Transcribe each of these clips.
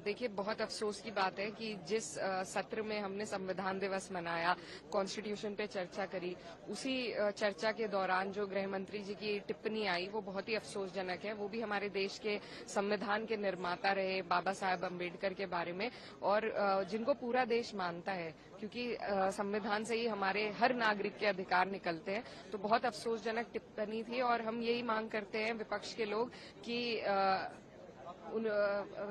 देखिए, बहुत अफसोस की बात है कि जिस सत्र में हमने संविधान दिवस मनाया, कॉन्स्टिट्यूशन पे चर्चा करी, उसी चर्चा के दौरान जो गृह मंत्री जी की टिप्पणी आई वो बहुत ही अफसोसजनक है। वो भी हमारे देश के संविधान के निर्माता रहे बाबा साहब अम्बेडकर के बारे में, और जिनको पूरा देश मानता है, क्योंकि संविधान से ही हमारे हर नागरिक के अधिकार निकलते हैं। तो बहुत अफसोसजनक टिप्पणी थी और हम यही मांग करते हैं विपक्ष के लोग कि उन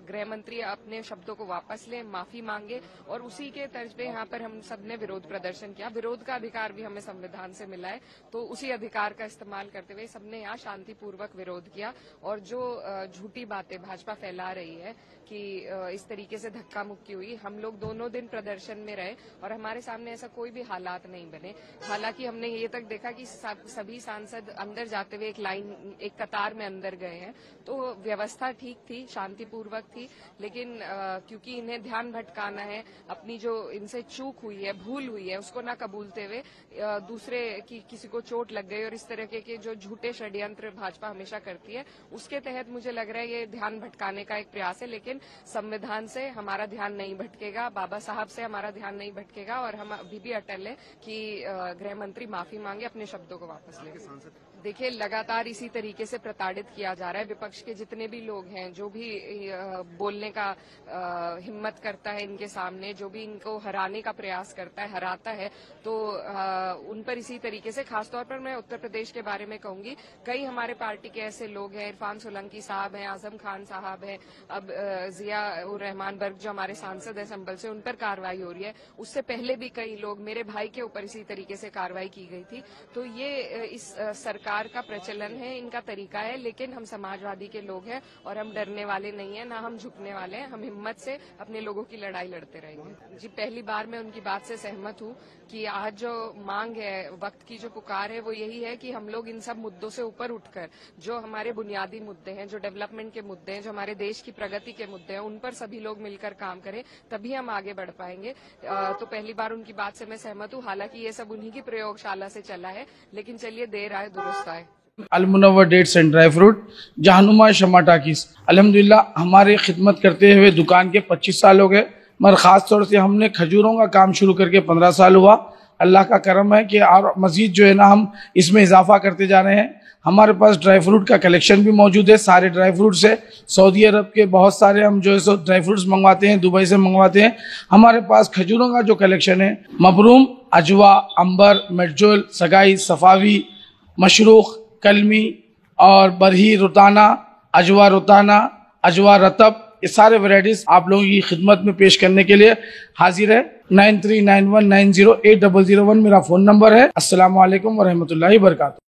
गृह मंत्री अपने शब्दों को वापस लें, माफी मांगे, और उसी के तर्ज पे यहाँ पर हम सब ने विरोध प्रदर्शन किया। विरोध का अधिकार भी हमें संविधान से मिला है, तो उसी अधिकार का इस्तेमाल करते हुए सबने यहाँ शांतिपूर्वक विरोध किया। और जो झूठी बातें भाजपा फैला रही है कि इस तरीके से धक्का मुक्की हुई, हम लोग दोनों दिन प्रदर्शन में रहे और हमारे सामने ऐसा कोई भी हालात नहीं बने। हालांकि हमने ये तक देखा कि सभी सांसद अंदर जाते हुए एक कतार में अंदर गए हैं, तो व्यवस्था ठीक थी, शांतिपूर्वक थी। लेकिन क्योंकि इन्हें ध्यान भटकाना है, अपनी जो इनसे चूक हुई है, भूल हुई है, उसको ना कबूलते हुए दूसरे की किसी को चोट लग गई और इस तरह के जो झूठे षड्यंत्र भाजपा हमेशा करती है, उसके तहत मुझे लग रहा है ये ध्यान भटकाने का एक प्रयास है। लेकिन संविधान से हमारा ध्यान नहीं भटकेगा, बाबा साहब से हमारा ध्यान नहीं भटकेगा, और हम अभी भी अटल है कि गृह मंत्री माफी मांगे, अपने शब्दों को वापस लें। देखिए, लगातार इसी तरीके से प्रताड़ित किया जा रहा है। विपक्ष के जितने भी लोग हैं, जो भी बोलने का हिम्मत करता है इनके सामने, जो भी इनको हराने का प्रयास करता है, हराता है, तो उन पर इसी तरीके से, खासतौर पर मैं उत्तर प्रदेश के बारे में कहूंगी, कई हमारे पार्टी के ऐसे लोग हैं, इरफान सोलंकी साहब हैं, आजम खान साहब हैं, अब जिया उर रहमान बर्ग जो हमारे सांसद हैं संभल से, उन पर कार्रवाई हो रही है। उससे पहले भी कई लोग, मेरे भाई के ऊपर इसी तरीके से कार्रवाई की गई थी। तो ये इस सरकार का प्रचलन है, इनका तरीका है। लेकिन हम समाजवादी के लोग हैं और हम डरने वाले नहीं है, ना हम झुकने वाले हैं। हम हिम्मत से अपने लोगों की लड़ाई लड़ते रहेंगे। जी, पहली बार मैं उनकी बात से सहमत हूँ कि आज जो मांग है, वक्त की जो पुकार है, वो यही है कि हम लोग इन सब मुद्दों से ऊपर उठकर, जो हमारे बुनियादी मुद्दे हैं, जो डेवलपमेंट के मुद्दे हैं, जो हमारे देश की प्रगति के मुद्दे हैं, उन पर सभी लोग मिलकर काम करें, तभी हम आगे बढ़ पाएंगे। तो पहली बार उनकी बात से मैं सहमत हूँ। हालांकि ये सब उन्हीं की प्रयोगशाला से चला है, लेकिन चलिए, देर आए दुरुस्त आए। Al Munawwar dates and dry fruit, Jahanuma Shama talkies. अल्हम्दुलिल्लाह हमारे खिदमत करते हुए दुकान के 25 साल हो गए, मगर ख़ास तौर से हमने खजूरों का काम शुरू करके 15 साल हुआ। अल्लाह का करम है कि और मज़ीद जो है ना, हम इसमें इजाफा करते जा रहे हैं। हमारे पास ड्राई फ्रूट का कलेक्शन भी मौजूद है। सारे ड्राई फ्रूट्स है, सऊदी अरब के बहुत सारे हम जो है सो ड्राई फ्रूट्स मंगवाते हैं, दुबई से मंगवाते हैं। हमारे पास खजूरों का जो कलेक्शन है, मबरूम, अजवा, अंबर, मेडजोल, सगाई, सफावी, मशरूख, कलमी और बरही रुताना, अजवा रुताना, अजवा रतब, ये सारे वैरायटीज आप लोगों की खिदमत में पेश करने के लिए हाजिर है। 9391908001 मेरा फ़ोन नंबर है। अस्सलामु अलैकुम व रहमतुल्लाहि व बरकातहू।